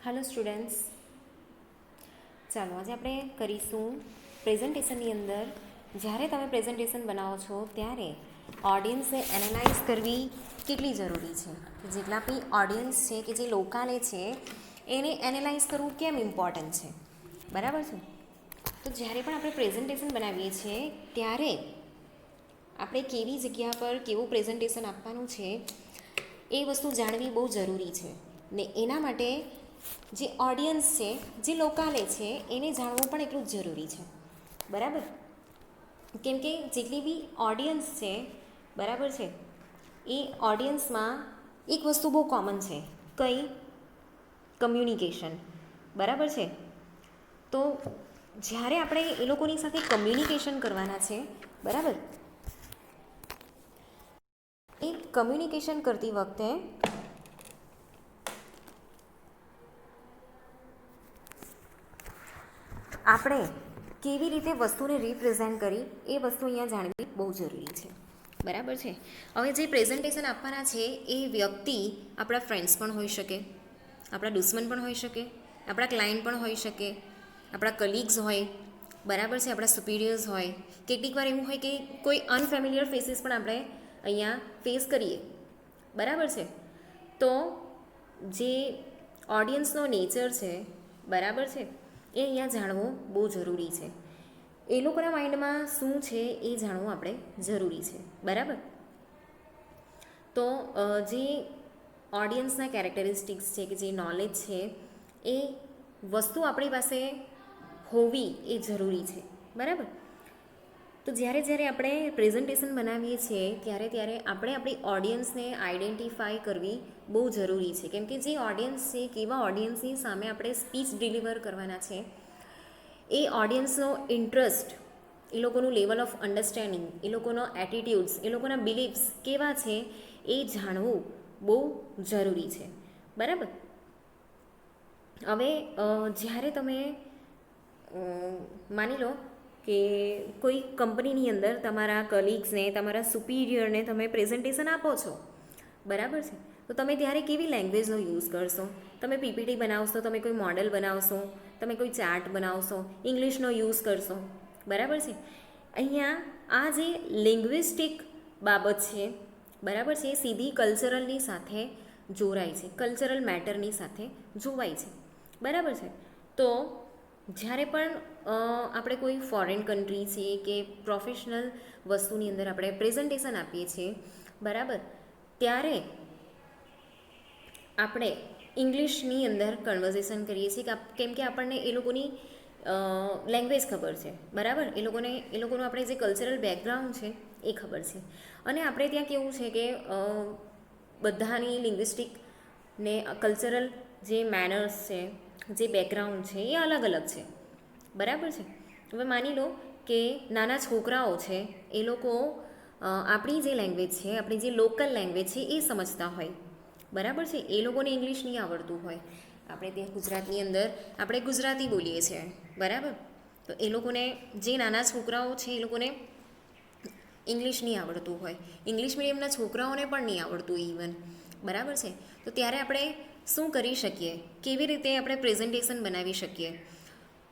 Hello students, ચાલો આજે આપણે કરીશું પ્રેઝન્ટેશનની અંદર જ્યારે તમે પ્રેઝન્ટેશન બનાવો છો ત્યારે ઓડિયન્સને એનાલાઇઝ કરવી કેટલી જરૂરી છે. જેટલા બી ઓડિયન્સ છે કે જે લોકાલે છે એને એનાલાઇઝ કરવું કેમ ઇમ્પોર્ટન્ટ છે, બરાબર છે. તો જ્યારે પણ આપણે પ્રેઝન્ટેશન બનાવીએ છીએ ત્યારે આપણે કેવી જગ્યા પર કેવું પ્રેઝન્ટેશન આપવાનું છે એ વસ્તુ જાણવી બહુ જરૂરી છે ને એના માટે જે ઓડિયન્સ છે, જે લોકાલે છે એને જાણવું પણ એટલું જ જરૂરી છે, બરાબર. કેમ કે જેટલી બી ઓડિયન્સ છે, બરાબર છે, એ ઓડિયન્સમાં એક વસ્તુ બહુ કોમન છે, કઈ કમ્યુનિકેશન, બરાબર છે. તો જ્યારે આપણે એ લોકોની સાથે કમ્યુનિકેશન કરવાના છે, બરાબર, એ કમ્યુનિકેશન કરતી વખતે આપણે કેવી રીતે વસ્તુને રિપ્રેઝેન્ટ કરી એ વસ્તુ અહીંયા જાણવી બહુ જરૂરી છે, બરાબર છે. હવે જે પ્રેઝન્ટેશન આપવાના છે એ વ્યક્તિ આપણા ફ્રેન્ડ્સ પણ હોઈ શકે, આપણા દુશ્મન પણ હોઈ શકે, આપણા ક્લાયન્ટ પણ હોઈ શકે, આપણા કલીગ્સ હોય, બરાબર છે, આપણા સુપિરિયર્સ હોય. કેટલીક વાર એવું હોય કે કોઈ અનફેમિલિયર ફેસીસ પણ આપણે અહીંયા ફેસ કરીએ, બરાબર છે. તો જે ઓડિયન્સનો નેચર છે, બરાબર છે, એ અહીંયા જાણવું બહુ જરૂરી છે. એ લોકોના માઇન્ડમાં શું છે એ જાણવું આપણે જરૂરી છે, બરાબર. તો જે ઓડિયન્સના કેરેક્ટરિસ્ટિક્સ છે કે જે નોલેજ છે એ વસ્તુ આપણી પાસે હોવી એ જરૂરી છે, બરાબર. તો જ્યારે જ્યારે આપણે પ્રેઝન્ટેશન બનાવીએ છીએ ત્યારે આપણે આપણી ઓડિયન્સને આઈડેન્ટિફાય કરવી બહુ જરૂરી છે. કેમ કે જે ઓડિયન્સ છે, કેવા ઓડિયન્સની સામે આપણે સ્પીચ ડિલિવર કરવાના છે, એ ઓડિયન્સનો ઇન્ટરેસ્ટ, એ લોકોનું લેવલ ઓફ અન્ડરસ્ટેન્ડિંગ, એ લોકોનો એટિટ્યૂડ્સ, એ લોકોના બિલીફ્સ કેવા છે એ જાણવું બહુ જરૂરી છે, બરાબર. હવે જ્યારે તમે માની લો કે કોઈ કંપનીની અંદર તમારા કલીગ્સને, તમારા સુપિરિયરને તમે પ્રેઝન્ટેશન આપો છો, બરાબર છે. તો તમે ત્યારે કેવી લેંગ્વેજનો યુઝ કરશો? તમે પીપીટી બનાવશો, તમે કોઈ મોડલ બનાવશો, તમે કોઈ ચાર્ટ બનાવશો, ઇંગ્લિશનો યુઝ કરશો, બરાબર છે. અહીંયા આ જે લિંગ્વિસ્ટિક બાબત છે, બરાબર છે, એ સીધી કલ્ચરલની સાથે જોડાય છે, કલ્ચરલ મેટરની સાથે જોવાય છે, બરાબર છે. તો જ્યારે પણ આપણે કોઈ ફોરેન કન્ટ્રી છે કે પ્રોફેશનલ વસ્તુની અંદર આપણે પ્રેઝન્ટેશન આપીએ છીએ, બરાબર, ત્યારે આપણે ઇંગ્લિશની અંદર કન્વર્ઝેશન કરીએ છીએ કેમ કે આપણને એ લોકોની લેંગ્વેજ ખબર છે, બરાબર. એ લોકોનું આપણે જે કલ્ચરલ બેકગ્રાઉન્ડ છે એ ખબર છે. અને આપણે ત્યાં કેવું છે કે બધાની લિંગ્વિસ્ટિક ને કલ્ચરલ જે મેનર્સ છે, જે બેકગ્રાઉન્ડ છે એ અલગ અલગ છે, બરાબર છે. હવે માની લો કે નાના છોકરાઓ છે, એ લોકો આપણી જે લેંગ્વેજ છે, આપણી જે લોકલ લેંગ્વેજ છે એ સમજતા હોય, બરાબર છે. એ લોકોને ઇંગ્લિશ નહીં આવડતું હોય. આપણે ત્યાં ગુજરાતની અંદર આપણે ગુજરાતી બોલીએ છીએ, બરાબર. તો એ લોકોને, જે નાના છોકરાઓ છે એ લોકોને ઇંગ્લિશ નહીં આવડતું હોય, ઇંગ્લિશ મીડિયમના છોકરાઓને પણ નહીં આવડતું ઇવન, બરાબર છે. તો ત્યારે આપણે શું કરી શકીએ, કેવી રીતે આપણે પ્રેઝન્ટેશન બનાવી શકીએ?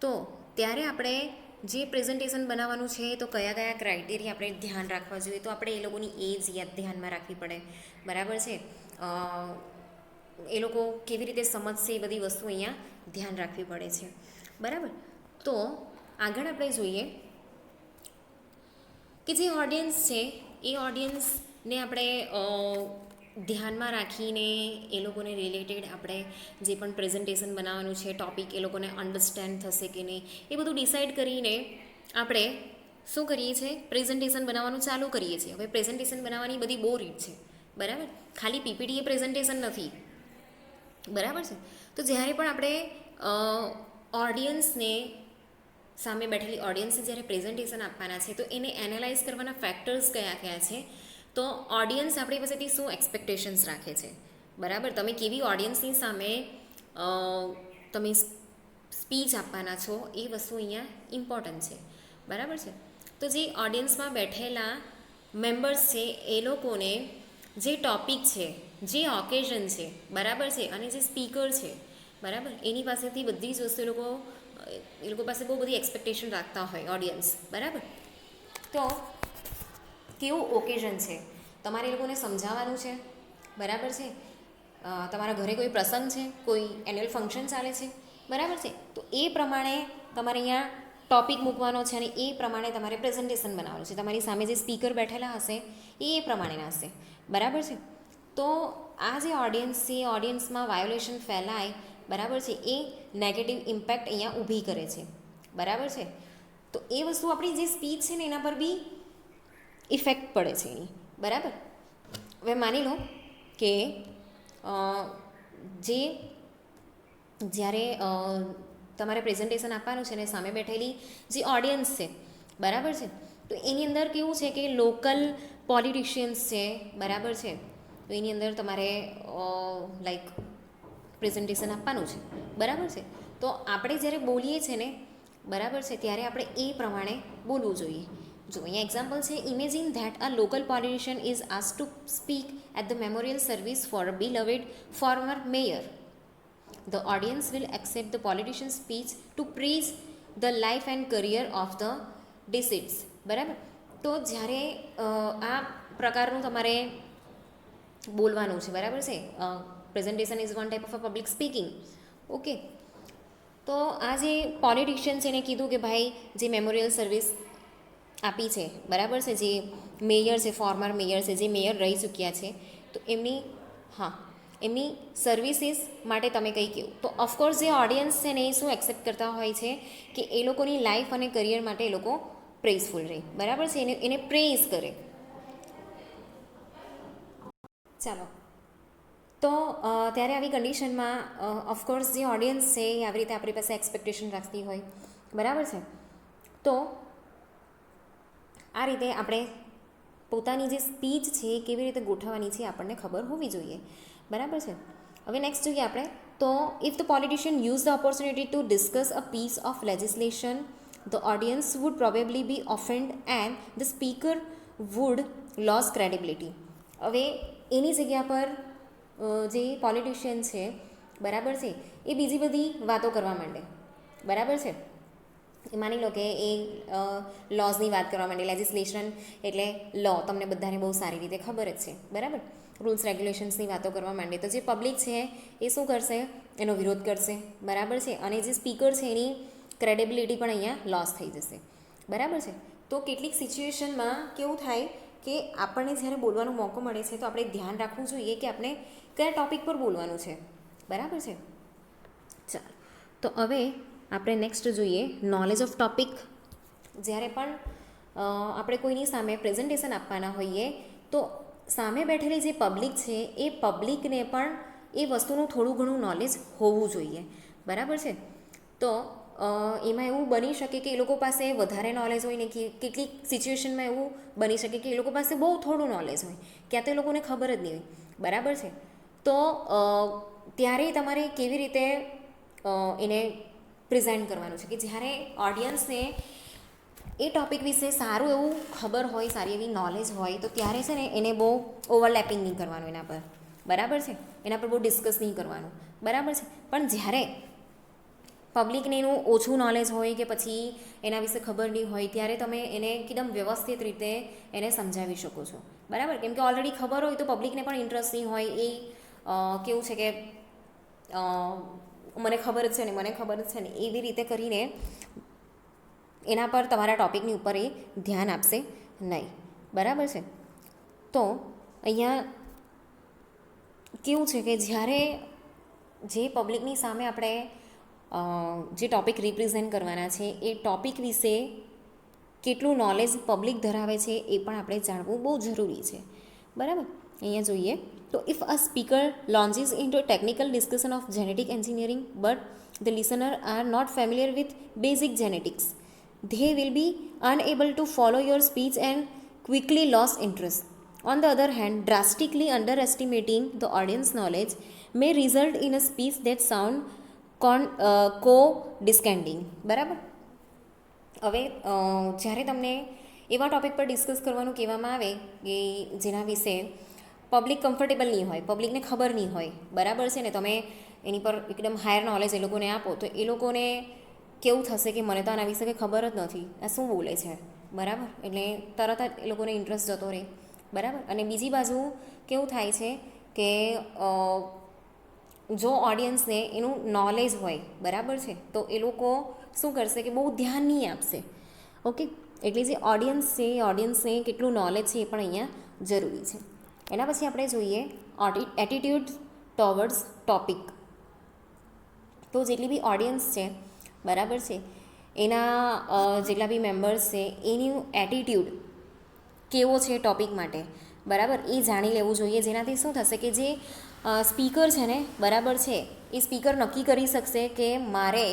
તો ત્યારે આપણે જે પ્રેઝન્ટેશન બનાવવાનું છે તો કયા કયા ક્રાઇટેરિયા આપણે ધ્યાન રાખવા જોઈએ? તો આપણે એ લોકોની એજ ધ્યાનમાં રાખવી પડે, બરાબર છે. એ લોકો કેવી રીતે સમજશે એ બધી વસ્તુ અહીંયા ધ્યાન રાખવી પડે છે, બરાબર. તો આગળ આપણે જોઈએ કે જે ઓડિયન્સ છે એ ઓડિયન્સને આપણે ધ્યાનમાં રાખીને એ લોકોને રિલેટેડ આપણે જે પણ પ્રેઝન્ટેશન બનાવવાનું છે, ટૉપિક એ લોકોને અન્ડરસ્ટેન્ડ થશે કે નહીં, એ બધું ડિસાઇડ કરીને આપણે શું કરીએ છીએ? પ્રેઝન્ટેશન બનાવવાનું ચાલુ કરીએ છીએ. હવે પ્રેઝન્ટેશન બનાવવાની બધી બહુ રીત છે, બરાબર. ખાલી પીપીટી એ પ્રેઝન્ટેશન નથી, બરાબર છે. તો જ્યારે પણ આપણે ઓડિયન્સને, સામે બેઠેલી ઓડિયન્સને જ્યારે પ્રેઝન્ટેશન આપવાના છે તો એને એનાલાઇઝ કરવાના ફેક્ટર્સ કયા કયા છે? તો ઓડિયન્સ આપણી પાસેથી શું એક્સપેક્ટેશન્સ રાખે છે, બરાબર. તમે કેવી ઓડિયન્સની સામે તમે સ્પીચ આપવાના છો એ વસ્તુ અહીંયા ઇમ્પોર્ટન્ટ છે, બરાબર છે. તો જે ઓડિયન્સમાં બેઠેલા મેમ્બર્સ છે એ લોકોને જે ટૉપિક છે, જે ઓકેઝન છે, બરાબર છે, અને જે સ્પીકર છે બરાબર. એની પાસેથી બધી જ વસ્તુ એ લોકો પાસે બહુ બધી એક્સપેક્ટેશન રાખતા હોય ઓડિયન્સ, બરાબર. તો કેવું ઓકેઝન છે, તમારે એ લોકોને સમજાવવાનું છે, બરાબર છે. તમારા ઘરે કોઈ પ્રસંગ છે, કોઈ એન્યુઅલ ફંક્શન ચાલે છે, બરાબર છે. તો એ પ્રમાણે તમારે અહીંયા ટોપિક મૂકવાનો છે અને એ પ્રમાણે તમારે પ્રેઝન્ટેશન બનાવવાનું છે. તમારી સામે જે સ્પીકર બેઠેલા હશે એ પ્રમાણેના હશે, બરાબર છે. તો આ જે ઓડિયન્સ છે એ ઓડિયન્સમાં વાયોલેશન ફેલાય, બરાબર છે, એ નેગેટિવ ઇમ્પેક્ટ અહીંયા ઊભી કરે છે, બરાબર છે. તો એ વસ્તુ આપણી જે સ્પીચ છે ને એના પર બી ઇફેક્ટ પડે છે એની, બરાબર. હવે માની લો કે જ્યારે તમારે પ્રેઝન્ટેશન આપવાનું છે ને સામે બેઠેલી જે ઓડિયન્સ છે, બરાબર છે, તો એની અંદર કેવું છે કે લોકલ પોલિટિશિયન્સ છે, બરાબર છે. તો એની અંદર તમારે લાઈક પ્રેઝન્ટેશન આપવાનું છે, બરાબર છે. તો આપણે જ્યારે બોલીએ છીએ ને, બરાબર છે, ત્યારે આપણે એ પ્રમાણે બોલવું જોઈએ. જો અહીંયા એક્ઝામ્પલ છે, imagine that a local politician is ask to speak at the memorial service for a beloved former mayor. The audience will accept the politician's speech to praise the life and career of the deceased, બરાબર. તો જ્યારે આ પ્રકારનું તમારે બોલવાનું છે, બરાબર છે. Presentation is one type of a public speaking, okay. તો આ જે પોલિટિશિયન છે એને કીધું કે ભાઈ જે મેમોરિયલ સર્વિસ આપી છે, બરાબર છે, જે મેયર છે, ફોર્મર મેયર છે, જે મેયર રહી ચૂક્યા છે, તો એમની સર્વિસીસ માટે તમે કંઈ કહ્યું. તો ઓફકોર્સ જે ઓડિયન્સ છે ને એ શું એક્સેપ્ટ કરતા હોય છે કે એ લોકોની લાઈફ અને કરિયર માટે એ લોકો પ્રેઝફુલ રહે, બરાબર છે, એને પ્રેઝ કરે. ચાલો. તો ત્યારે આવી કન્ડિશનમાં ઓફકોર્સ જે ઓડિયન્સ છે એ આવી રીતે આપણી પાસે એક્સપેક્ટેશન રાખતી હોય, બરાબર છે. તો આ રીતે આપણે પોતાની જે સ્પીચ છે એ કેવી રીતે ગોઠવવાની છે આપણને ખબર હોવી જોઈએ, બરાબર છે. હવે નેક્સ્ટ જોઈએ આપણે. તો if the politician use the opportunity to discuss a piece of legislation, the audience would probably be offend and the speaker would lose credibility. હવે એની જગ્યા પર જે પોલિટિશિયન છે, બરાબર છે, એ બીજી બધી વાતો કરવા માંડે, બરાબર છે. માની લો કે એ લોઝની વાત કરવા માંડે. લેજિસ્લેશન એટલે લો, તમને બધાને બહુ સારી રીતે ખબર જ છે, બરાબર. રૂલ્સ રેગ્યુલેશન્સની વાતો કરવા માંડે તો જે પબ્લિક છે એ શું કરશે, એનો વિરોધ કરશે, બરાબર છે. અને જે સ્પીકર છે એની ક્રેડિબિલિટી પણ અહીંયા લોસ થઈ જશે, બરાબર છે. તો કેટલીક સિચ્યુએશનમાં કેવું થાય કે આપણને જ્યારે બોલવાનો મોકો મળે છે તો આપણે ધ્યાન રાખવું જોઈએ કે આપણે કયા ટૉપિક પર બોલવાનું છે, બરાબર છે. ચાલો. તો હવે આપણે નેક્સ્ટ જોઈએ નોલેજ ઓફ ટોપિક. જ્યારે પણ આપણે કોઈની સામે પ્રેઝન્ટેશન આપવાના હોઈએ તો સામે બેઠેલી જે પબ્લિક છે એ પબ્લિકને પણ એ વસ્તુનું થોડું ઘણું નોલેજ હોવું જોઈએ, બરાબર છે. તો એમાં એવું બની શકે કે એ લોકો પાસે વધારે નોલેજ હોય ને, કેટલીક સિચ્યુએશનમાં એવું બની શકે કે એ લોકો પાસે બહુ થોડું નોલેજ હોય, ક્યાં તો એ લોકોને ખબર જ નહીં હોય, બરાબર છે. તો ત્યારે તમારે કેવી રીતે એને પ્રેઝન્ટ કરવાનું છે કે જ્યારે ઓડિયન્સને એ ટૉપિક વિશે સારું એવું ખબર હોય, સારી એવી નોલેજ હોય, તો ત્યારે છે ને એને બહુ ઓવરલેપિંગ નહીં કરવાનું એના પર, બરાબર છે. એના પર બહુ ડિસ્કસ નહીં કરવાનું, બરાબર છે. પણ જ્યારે પબ્લિકને એનું ઓછું નોલેજ હોય કે પછી એના વિશે ખબર નહીં હોય ત્યારે તમે એને એકદમ વ્યવસ્થિત રીતે એને સમજાવી શકો છો, બરાબર. કેમ કે ઓલરેડી ખબર હોય તો પબ્લિકને પણ ઇન્ટરેસ્ટ નહીં હોય. એ કેવું છે કે મને ખબર જ છે ને, મને ખબર જ છે ને, એવી રીતે કરીને એના પર તમારા ટૉપિકની ઉપર એ ધ્યાન આપશે નહીં, બરાબર છે. તો અહીંયા કેવું છે કે જ્યારે જે પબ્લિકની સામે આપણે જે ટૉપિક રિપ્રેઝેન્ટ કરવાના છે એ ટૉપિક વિશે કેટલું નોલેજ પબ્લિક ધરાવે છે એ પણ આપણે જાણવું બહુ જરૂરી છે, બરાબર. અહીંયા જોઈએ તો if a speaker launches into technical discussion of genetic engineering but the listener are not familiar with basic genetics, they will be unable to follow your speech and quickly lose interest. On the other hand, drastically underestimating the audience knowledge may result in a speech that sound co-descending, બરાબર. હવે જ્યારે તમને એવા topic પર discuss કરવાનું કહેવામાં આવે કે જેના વિશે પબ્લિક કમ્ફર્ટેબલ નહીં હોય, પબ્લિકને ખબર નહીં હોય, બરાબર છે ને, તમે એની પર એકદમ હાયર નોલેજ એ લોકોને આપો તો એ લોકોને કેવું થશે કે મને તો આના વિશે કંઈ ખબર જ નથી, આ શું બોલે છે, બરાબર. એટલે તરત જ એ લોકોને ઇન્ટરેસ્ટ જતો રહે, બરાબર. અને બીજી બાજુ કેવું થાય છે કે જો ઓડિયન્સને એનું નોલેજ હોય, બરાબર છે, તો એ લોકો શું કરશે કે બહુ ધ્યાન નહીં આપશે. ઓકે, એટલે જે ઓડિયન્સ છે એ ઓડિયન્સને કેટલું નોલેજ છે એ પણ અહીંયા જરૂરી છે. એના પછી આપણે જોઈએ એટીટ્યૂડ ટોવર્ડ્સ ટોપિક. તો જેટલી બી ઓડિયન્સ છે, બરાબર છે, એના જેટલા બી મેમ્બર્સ છે એનું એટીટ્યૂડ કેવો છે ટોપિક માટે, બરાબર, એ જાણી લેવું જોઈએ. જેનાથી શું થશે કે જે સ્પીકર છે ને, બરાબર છે, એ સ્પીકર નક્કી કરી શકશે કે મારે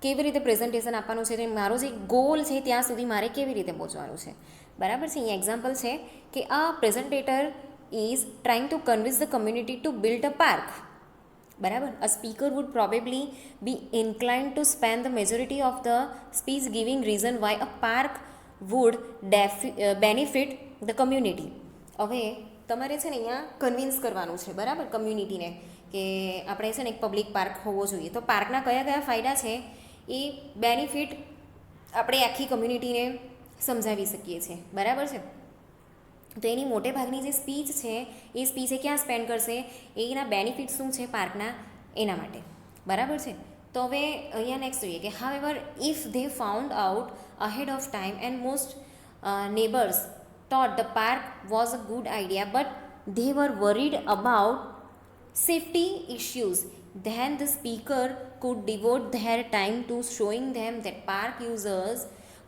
કેવી રીતે પ્રેઝન્ટેશન આપવાનું છે, મારો જે ગોલ છે ત્યાં સુધી મારે કેવી રીતે પહોંચવાનું છે, બરાબર છે. અહીંયા એક્ઝામ્પલ છે કે આ presenter is trying to convince the community to build a park, બરાબર. A speaker would probably be inclined to spend the majority of the speech giving reason why a park would benefit the community. હવે તમારે છે ને અહીંયા convince કરવાનું છે, બરાબર, કમ્યુનિટીને કે આપણે છે ને એક પબ્લિક પાર્ક હોવો જોઈએ. તો પાર્કના કયા કયા ફાયદા છે એ બેનિફિટ આપણે આખી કમ્યુનિટીને સમજાવી શકીએ છીએ, બરાબર છે. તો એની મોટે ભાગની જે સ્પીચ છે એ સ્પીચ એ ક્યાં સ્પેન્ડ કરશે, એના બેનિફિટ શું છે પાર્કના, એના માટે, બરાબર છે. તો હવે અહીંયા નેક્સ્ટ જોઈએ કે however if they found out ahead of time and most neighbours thought the park was a good idea but they were worried about safety issues, then the speaker could devote their time to showing them that park users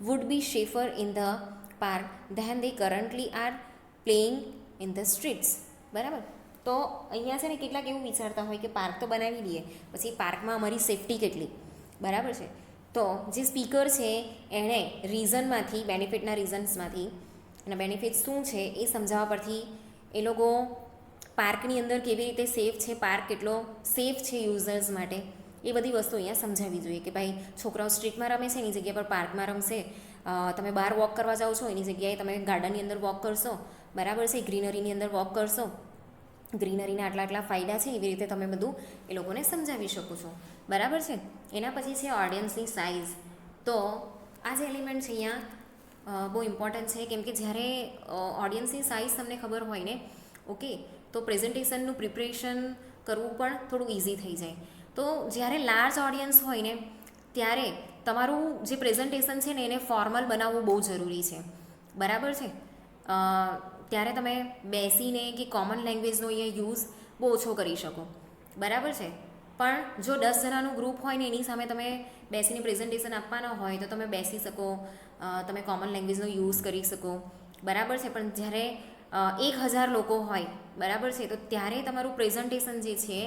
would be safer in the park than they currently are playing in the streets, બરાબર. તો અહીંયા છે ને કેટલાક એવું વિચારતા હોય કે પાર્ક તો બનાવી દઈએ, પછી પાર્કમાં અમારી સેફટી કેટલી, બરાબર છે. તો જે સ્પીકર છે એણે રીઝનમાંથી, બેનિફિટના રીઝન્સમાંથી એના બેનિફિટ શું છે એ સમજાવવા પરથી એ લોકો પાર્કની અંદર કેવી રીતે સેફ છે, પાર્ક કેટલો સેફ છે યુઝર્સ માટે, એ બધી વસ્તુ અહીંયા સમજાવવી જોઈએ. કે ભાઈ છોકરાઓ સ્ટ્રીટમાં રમે છે એની જગ્યા પર પાર્કમાં રમશે, તમે બહાર વોક કરવા જાઓ છો એની જગ્યાએ તમે ગાર્ડનની અંદર વોક કરશો, બરાબર છે, ગ્રીનરીની અંદર વોક કરશો, ગ્રીનરીના આટલા આટલા ફાયદા છે, એવી રીતે તમે બધું એ લોકોને સમજાવી શકો છો, બરાબર છે. એના પછી છે ઓડિયન્સની સાઇઝ. તો આ જે એલિમેન્ટ છે અહીંયા બહુ ઇમ્પોર્ટન્ટ છે, કેમ કે જ્યારે ઓડિયન્સની સાઇઝ તમને ખબર હોય ને, ઓકે, તો પ્રેઝન્ટેશનનું પ્રિપરેશન કરવું પણ થોડું ઇઝી થઈ જાય. તો જ્યારે લાર્જ ઓડિયન્સ હોય ને ત્યારે તમારું જે પ્રેઝન્ટેશન છે ને એને ફોર્મલ બનાવવું બહુ જરૂરી છે, બરાબર છે. ત્યારે તમે બેસીને કે કોમન લેંગ્વેજનો અહીંયા યુઝ બહુ ઓછો કરી શકો, બરાબર છે. પણ જો 10 જણાનું ગ્રુપ હોય ને એની સામે તમે બેસીને પ્રેઝન્ટેશન આપવાના હોય તો તમે બેસી શકો, તમે કોમન લેંગ્વેજનો યુઝ કરી શકો, બરાબર છે. પણ જ્યારે 1000 લોકો હોય, બરાબર છે, તો ત્યારે તમારું પ્રેઝન્ટેશન જે છે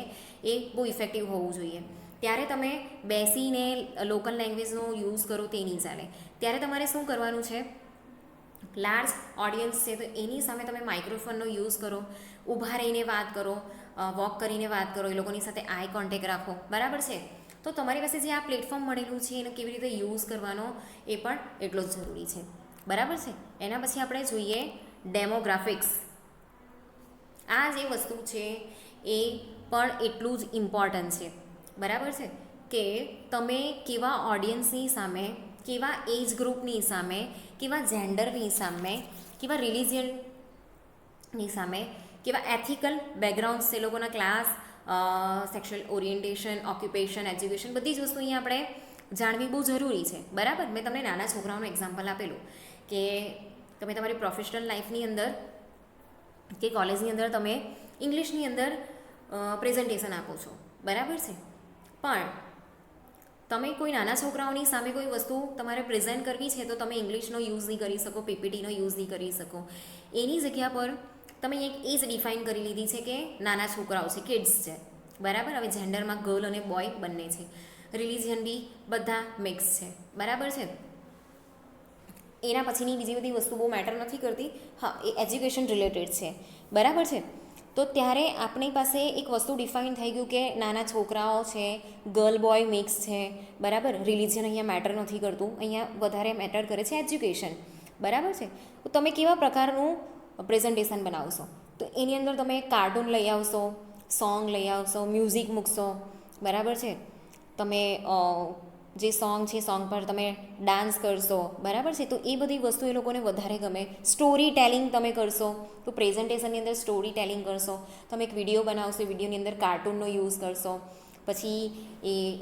એ બહુ ઇફેક્ટિવ હોવું જોઈએ. ત્યારે તમે બેસીને લોકલ લેંગ્વેજનો યુઝ કરો તે નહીં ચાલે. ત્યારે તમારે શું કરવાનું છે, લાર્જ ઓડિયન્સ છે તો એની સામે તમે માઇક્રોફોનનો યુઝ કરો, ઊભા રહીને વાત કરો, વોક કરીને વાત કરો, એ લોકોની સાથે આઈ કોન્ટેક્ટ રાખો, બરાબર છે. તો તમારી પાસે જે આ પ્લેટફોર્મ મળેલું છે એને કેવી રીતે યુઝ કરવાનો એ પણ એટલો જ જરૂરી છે, બરાબર છે. એના પછી આપણે જોઈએ ડેમોગ્રાફિક્સ. આ જે વસ્તુ છે એ પણ એટલું જ ઇમ્પોર્ટન્ટ છે, બરાબર છે, કે તમે કેવા ઓડિયન્સની સામે, કેવા એજ ગ્રુપની સામે, કેવા જેન્ડરની સામે, કેવા રિલિજિયનની સામે, કેવા એથિકલ બેકગ્રાઉન્ડ્સ છે લોકોના, class, sexual orientation, occupation, education, બધી જ વસ્તુ અહીંયા આપણે જાણવી બહુ જરૂરી છે, બરાબર. મેં તમને નાના છોકરાઓનું એક્ઝામ્પલ આપેલું કે તમે તમારી પ્રોફેશનલ લાઈફની અંદર કે કોલેજની અંદર તમે ઇંગ્લિશની અંદર પ્રેઝન્ટેશન આપો છો, બરાબર છે. પણ તમે કોઈ નાના છોકરાઓની સામે કોઈ વસ્તુ તમારે પ્રેઝન્ટ કરવી છે તો તમે ઇંગ્લિશનો યુઝ નહીં કરી શકો, પીપીટીનો યુઝ નહીં કરી શકો. એની જગ્યા પર તમે એક એજ ડિફાઇન કરી લીધી છે કે નાના છોકરાઓ છે, કિડ્સ છે, બરાબર. હવે જેન્ડરમાં ગર્લ અને બોય બંને છે, રિલિજિયન બી બધા મિક્સ છે, બરાબર છે. એના પછીની બીજી બધી વસ્તુ બહુ મેટર નથી કરતી. હા, એ એજ્યુકેશન રિલેટેડ છે, બરાબર છે. તો ત્યારે આપણી પાસે એક વસ્તુ ડિફાઇન થઈ ગયું કે નાના છોકરાઓ છે, ગર્લ બોય મિક્સ છે, બરાબર. રિલિજન અહીંયા મેટર નથી કરતું, અહીંયા વધારે મેટર કરે છે એજ્યુકેશન, બરાબર છે. તો તમે કેવા પ્રકારનું પ્રેઝન્ટેશન બનાવશો, તો એની અંદર તમે કાર્ટૂન લઈ આવશો, સોંગ લઈ આવશો, મ્યુઝિક મૂકશો, બરાબર છે. તમે જે સોંગ છે સોંગ પર તમે ડાન્સ કરશો, બરાબર છે, તો એ બધી વસ્તુ એ લોકોને વધારે ગમે. સ્ટોરી ટેલિંગ તમે કરશો, તો પ્રેઝન્ટેશનની અંદર સ્ટોરી ટેલિંગ કરશો. તમે એક વિડીયો બનાવશો, વિડીયોની અંદર કાર્ટૂનનો યુઝ કરશો, પછી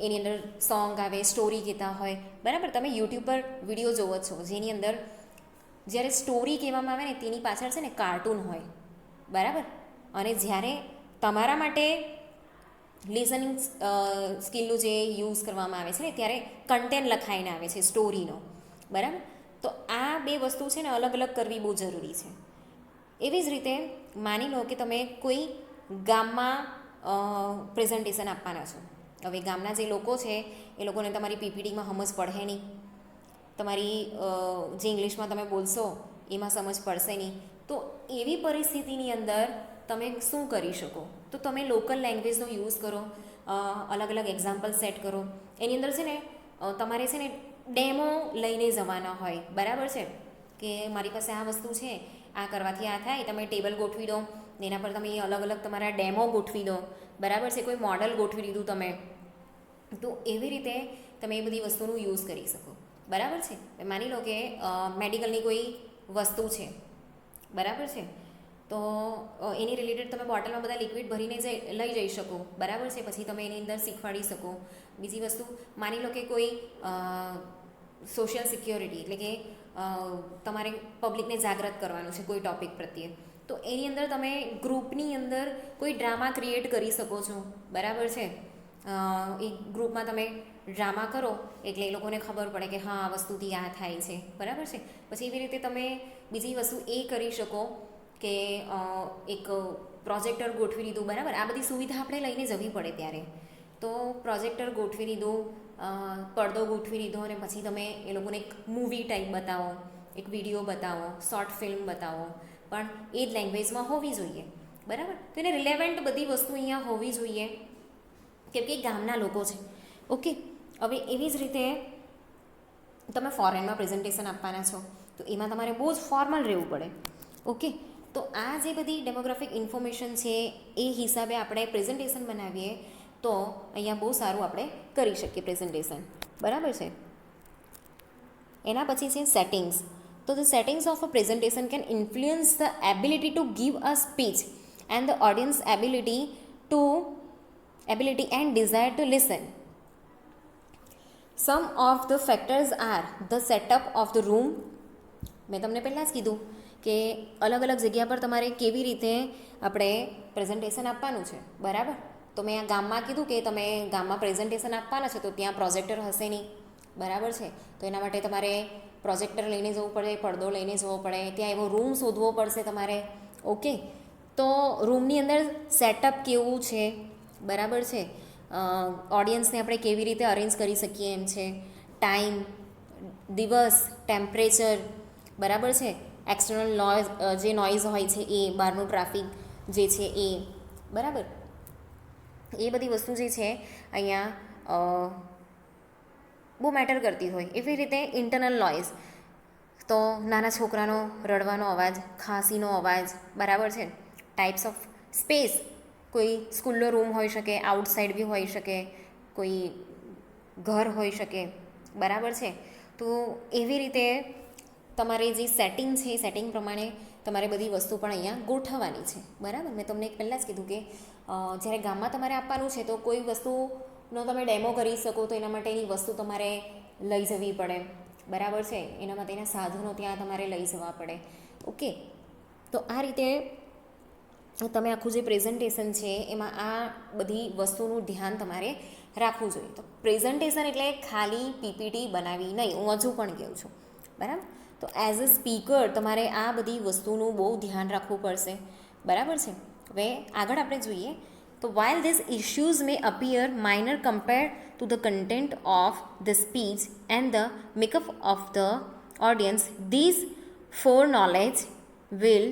એની અંદર સોંગ આવે, સ્ટોરી કહેતા હોય, બરાબર. તમે યુટ્યુબ પર વિડીયો જોવો છો જેની અંદર જ્યારે સ્ટોરી કહેવામાં આવે ને તેની પાછળ છે ને કાર્ટૂન હોય, બરાબર. અને જ્યારે તમારા માટે લિસનિંગ સ્કિલનું જે યુઝ કરવામાં આવે છે ને ત્યારે કન્ટેન્ટ લખાઈને આવે છે સ્ટોરીનો, બરાબર. તો આ બે વસ્તુ છે ને અલગ અલગ કરવી બહુ જરૂરી છે. એવી જ રીતે માની લો કે તમે કોઈ ગામમાં પ્રેઝન્ટેશન આપવાના છો. હવે ગામના જે લોકો છે એ લોકોને તમારી પીપીટીમાં સમજ પડે નહીં, તમારી જે ઇંગ્લિશમાં તમે બોલશો એમાં સમજ પડશે નહીં. તો એવી પરિસ્થિતિની અંદર તમે શું કરી શકો? તો તમે લોકલ લેંગ્વેજનો યુઝ કરો, અલગ અલગ એક્ઝામ્પલ સેટ કરો. એની અંદર છે ને તમારે છે ને ડેમો લઈને જવાના હોય, બરાબર છે, કે મારી પાસે આ વસ્તુ છે, આ કરવાથી આ થાય, તમે ટેબલ ગોઠવી દો, એના પર તમે અલગ અલગ તમારા ડેમો ગોઠવી દો, બરાબર છે, કોઈ મોડલ ગોઠવી દીધું તમે. તો એવી રીતે તમે એ બધી વસ્તુનું યુઝ કરી શકો, બરાબર છે. માની લો કે મેડિકલની કોઈ વસ્તુ છે, બરાબર છે, તો એની રિલેટેડ તમે બોટલમાં બધા લિક્વિડ ભરીને લઈ જઈ શકો, બરાબર છે. પછી તમે એની અંદર શીખવાડી શકો. બીજી વસ્તુ, માની લો કે કોઈ સોશિયલ સિક્યોરિટી એટલે કે તમારે પબ્લિકને જાગૃત કરવાનું છે કોઈ ટૉપિક પ્રત્યે, તો એની અંદર તમે ગ્રુપની અંદર કોઈ ડ્રામા ક્રિએટ કરી શકો છો, બરાબર છે. એ ગ્રુપમાં તમે ડ્રામા કરો એટલે એ લોકોને ખબર પડે કે હા આ વસ્તુથી આ થાય છે, બરાબર છે. પછી એવી રીતે તમે બીજી વસ્તુ એ કરી શકો કે એક પ્રોજેક્ટર ગોઠવી દીધું, બરાબર. આ બધી સુવિધા આપણે લઈને જવી પડે ત્યારે. તો પ્રોજેક્ટર ગોઠવી દીધું, પડદો ગોઠવી દીધો, અને પછી તમે એ લોકોને એક મૂવી ટાઈપ બતાવો, એક વિડીયો બતાવો, શોર્ટ ફિલ્મ બતાવો, પણ એ જ લેંગ્વેજમાં હોવી જોઈએ, બરાબર. તો એને રિલેવન્ટ બધી વસ્તુ અહીંયા હોવી જોઈએ, કેમ કે ગામના લોકો છે, ઓકે. હવે એવી જ રીતે તમે ફોરેનમાં પ્રેઝન્ટેશન આપવાના છો, તો એમાં તમારે બહુ જ ફોર્મલ રહેવું પડે, ઓકે. તો આ જે બધી ડેમોગ્રાફિક ઇન્ફોર્મેશન છે એ હિસાબે આપણે પ્રેઝન્ટેશન બનાવીએ તો અહીંયા બહુ સારું આપણે કરી શકીએ પ્રેઝન્ટેશન, બરાબર છે. એના પછી છે સેટિંગ્સ. તો the settings of a presentation can influence the ability to give a speech and the audience ability and desire to listen. Some of the factors are the setup of the room. મેં તમને પહેલાં જ કીધું કે અલગ અલગ જગ્યા પર તમારે કેવી રીતે આપણે પ્રેઝન્ટેશન આપવાનું છે, બરાબર. તો મેં આ ગામમાં કીધું કે તમે ગામમાં પ્રેઝન્ટેશન આપવાના છે તો ત્યાં પ્રોજેક્ટર હશે નહીં, બરાબર છે. તો એના માટે તમારે પ્રોજેક્ટર લઈને જવું પડે, પડદો લઈને જવો પડે, ત્યાં એવો રૂમ શોધવો પડશે તમારે, ઓકે. તો રૂમની અંદર સેટઅપ કેવું છે, બરાબર છે, ઓડિયન્સને આપણે કેવી રીતે અરેન્જ કરી શકીએ એમ છે, ટાઈમ, દિવસ, ટેમ્પરેચર, બરાબર છે, એક્સટર્નલ જે નોઇઝ હોય છે એ, બહારનું ટ્રાફિક જે છે એ, બરાબર. એ બધી વસ્તુ જે છે અહીંયા બહુ મેટર કરતી હોય. એવી રીતે ઇન્ટરનલ નોઇઝ, તો નાના છોકરાનો રડવાનો અવાજ, ખાંસીનો અવાજ, બરાબર છે. ટાઈપ્સ ઓફ સ્પેસ, કોઈ સ્કૂલનો રૂમ હોઈ શકે, આઉટસાઇડ બી હોઈ શકે, કોઈ ઘર હોઈ શકે, બરાબર છે. તો એવી રીતે તમારે જે સેટિંગ છે એ સેટિંગ પ્રમાણે તમારે બધી વસ્તુ પણ અહીંયા ગોઠવવાની છે, બરાબર. મેં તમને પહેલાં જ કીધું કે જ્યારે ગામમાં તમારે આપવાનું છે તો કોઈ વસ્તુનો તમે ડેમો કરી શકો તો એના માટેની વસ્તુ તમારે લઈ જવી પડે, બરાબર છે. એના માટેના સાધનો ત્યાં તમારે લઈ જવા પડે, ઓકે. તો આ રીતે તમે આખું જે પ્રેઝન્ટેશન છે એમાં આ બધી વસ્તુનું ધ્યાન તમારે રાખવું જોઈએ. તો પ્રેઝન્ટેશન એટલે ખાલી પીપીટી બનાવી નહીં, હું હજુ પણ કહું છું, બરાબર. તો એઝ અ સ્પીકર તમારે આ બધી વસ્તુનું બહુ ધ્યાન રાખવું પડશે, બરાબર છે. હવે આગળ આપણે જોઈએ તો while these issues may appear minor compared to the content of the speech and the makeup of the audience, these foreknowledge will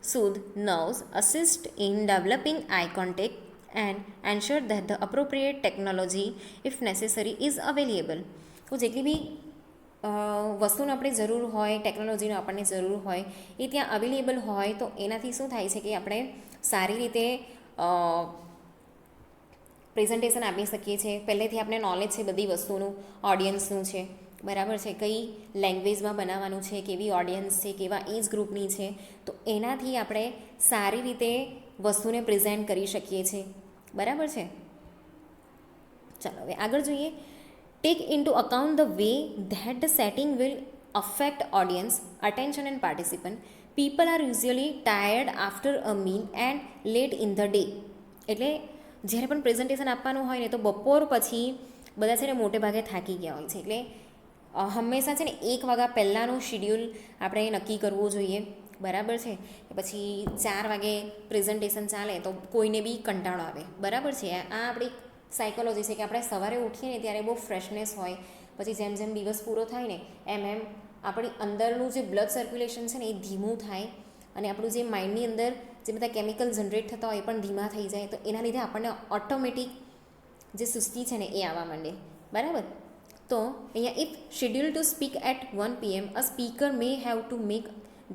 soothe nerves, assist in developing eye contact, and ensure that the appropriate technology, if necessary, is available. તો જેટલી બી વસ્તુનો આપણે જરૂર હોય, ટેકનોલોજીનો આપણને જરૂર હોય એ ત્યાં અવેલેબલ હોય તો એનાથી શું થાય છે કે આપણે સારી રીતે પ્રેઝન્ટેશન આપી શકીએ છીએ. પહેલેથી આપણે નોલેજ છે બધી વસ્તુનું, ઓડિયન્સનું છે, બરાબર છે, કઈ લેંગ્વેજમાં બનાવવાનું છે, કેવી ઓડિયન્સ છે, કેવા એજ ગ્રુપની છે, તો એનાથી આપણે સારી રીતે વસ્તુને પ્રેઝન્ટ કરી શકીએ છીએ. બરાબર છે. ચાલો હવે આગળ જોઈએ. Take into account the way that the setting will affect audience attention and participant. People are usually tired after a meal and late in the day. એટલે જ્યારે પણ પ્રેઝન્ટેશન આપવાનું હોય ને તો બપોર પછી બધા છે ને મોટે ભાગે થાકી ગયા હોય છે. એટલે હંમેશા છે ને 1 વાગ્યા પહેલાંનું શિડ્યુલ આપણે નક્કી કરવું જોઈએ. બરાબર છે. પછી 4 વાગે પ્રેઝન્ટેશન ચાલે તો કોઈને બી કંટાળો આવે. બરાબર છે. આ આપણી સાયકોલોજી છે કે આપણે સવારે ઉઠીએ ને ત્યારે બહુ ફ્રેશનેસ હોય, પછી જેમ જેમ દિવસ પૂરો થાય ને એમ એમ આપણી અંદરનું જે બ્લડ સર્ક્યુલેશન છે ને એ ધીમું થાય અને આપણું જે માઇન્ડની અંદર જે બધા કેમિકલ જનરેટ થતા હોય એ પણ ધીમા થઈ જાય. તો એના લીધે આપણને ઓટોમેટિક જે સુસ્તી છે ને એ આવવા માંડે. બરાબર. તો અહીંયા if schedule to speak at 1 PM a speaker may have to make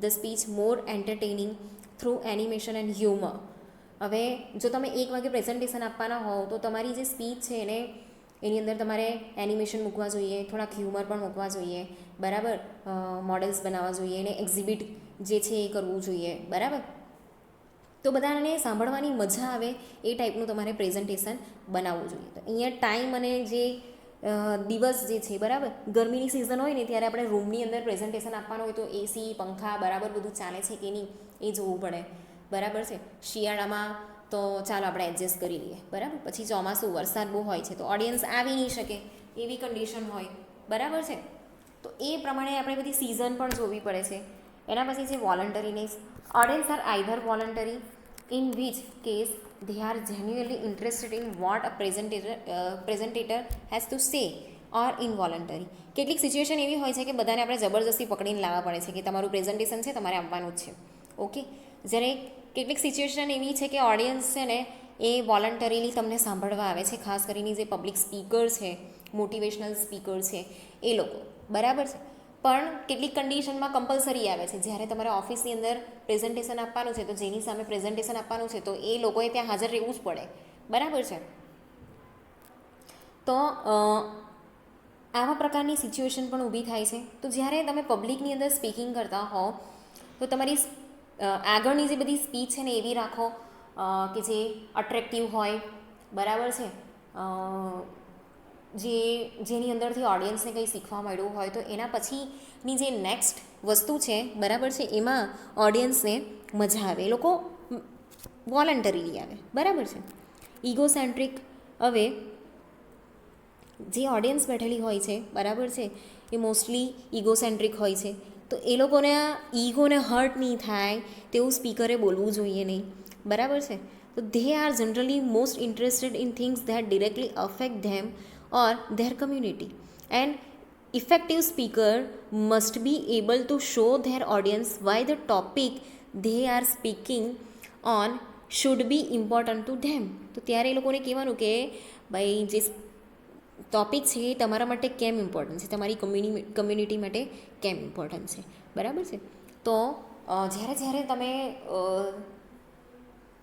the speech more entertaining through animation and humour. હવે જો તમે 1 વાગે પ્રેઝન્ટેશન આપવાના હોવ તો તમારી જે સ્પીચ છે એને એની અંદર તમારે એનિમેશન મૂકવા જોઈએ, થોડાક હ્યુમર પણ મૂકવા જોઈએ. બરાબર. મોડલ્સ બનાવવા જોઈએ, એને એક્ઝિબિટ જે છે એ કરવું જોઈએ. બરાબર. તો બધાને સાંભળવાની મજા આવે એ ટાઈપનું તમારે પ્રેઝન્ટેશન બનાવવું જોઈએ. તો અહીંયા ટાઈમ અને જે દિવસ જે છે, બરાબર, ગરમીની સિઝન હોય ને ત્યારે આપણે રૂમની અંદર પ્રેઝન્ટેશન આપવાનું હોય તો એસી, પંખા બરાબર બધું ચાલે છે કે નહીં એ જોવું પડે. બરાબર છે. શિયાળામાં તો ચાલો આપણે એડજસ્ટ કરી લઈએ. બરાબર. પછી ચોમાસું, વરસાદ બહુ હોય છે તો ઓડિયન્સ આવી નહીં શકે એવી કન્ડિશન હોય. બરાબર છે. તો એ પ્રમાણે આપણે બધી સિઝન પણ જોવી પડે છે. એના પછી છે voluntariness. Audience are either voluntary, in which case they are genuinely interested in what a presentator has to say, or involuntary. કેટલીક સિચ્યુએશન એવી હોય છે કે બધાને આપણે જબરજસ્તી પકડીને લાવવા પડે છે કે તમારું પ્રેઝન્ટેશન છે, તમારે આપવાનું જ છે. ઓકે. જ્યારે કેટલીક સિચ્યુએશન એવી છે કે ઓડિયન્સ છે ને એ વોલન્ટરીલી તમને સાંભળવા આવે છે, ખાસ કરીને જે પબ્લિક સ્પીકર છે, મોટિવેશનલ સ્પીકર છે એ લોકો. બરાબર છે. પણ કેટલીક કન્ડિશનમાં કમ્પલસરી આવે છે. જ્યારે તમારે ઓફિસની અંદર પ્રેઝન્ટેશન આપવાનું છે તો જેની સામે પ્રેઝન્ટેશન આપવાનું છે તો એ લોકોએ ત્યાં હાજર રહેવું જ પડે. બરાબર છે. તો આવા પ્રકારની સિચ્યુએશન પણ ઊભી થાય છે. તો જ્યારે તમે પબ્લિકની અંદર સ્પીકિંગ કરતા હો તો તમારી આગળની જે બધી સ્પીચ છે ને એવી રાખો કે જે અટ્રેક્ટિવ હોય. બરાબર છે. જેની અંદરથી ઓડિયન્સને કંઈ શીખવા મળ્યું હોય તો એના પછીની જે નેક્સ્ટ વસ્તુ છે, બરાબર છે, એમાં ઓડિયન્સને મજા આવે, એ લોકો વોલન્ટરીલી આવે. બરાબર છે. ઇગોસેન્ટ્રિક. હવે જે ઓડિયન્સ બેઠેલી હોય છે, બરાબર છે, એ મોસ્ટલી ઇગોસેન્ટ્રિક હોય છે. તો એ લોકોને આ ઈગોને હર્ટ નહીં થાય તેવું સ્પીકરે બોલવું જોઈએ નહીં. બરાબર છે. તો they are generally most interested in things that directly affect them or their community. An effective speaker must be able to show their audience why the topic they are speaking on should be important to them. તો ત્યારે એ લોકોને કહેવાનું કે ભાઈ જે topic છે એ તમારા માટે કેમ ઇમ્પોર્ટન્ટ છે, તમારી કમ્યુનિટી માટે કેમ ઇમ્પોર્ટન્ટ છે. બરાબર છે. તો જ્યારે તમે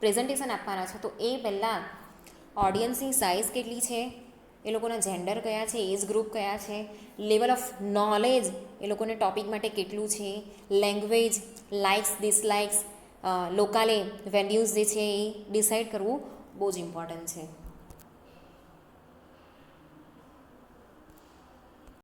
પ્રેઝન્ટેશન આપવાના છો તો એ પહેલાં ઓડિયન્સની સાઇઝ કેટલી છે, એ લોકોના જેન્ડર કયા છે, એજ ગ્રુપ કયા છે, લેવલ ઓફ નોલેજ એ લોકોને ટોપિક માટે કેટલું છે, લેંગ્વેજ, લાઇક્સ, ડિસલાઇક્સ, લોકાલે વેલ્યુઝ જે છે એ ડિસાઇડ કરવું બહુ જ ઇમ્પોર્ટન્ટ છે.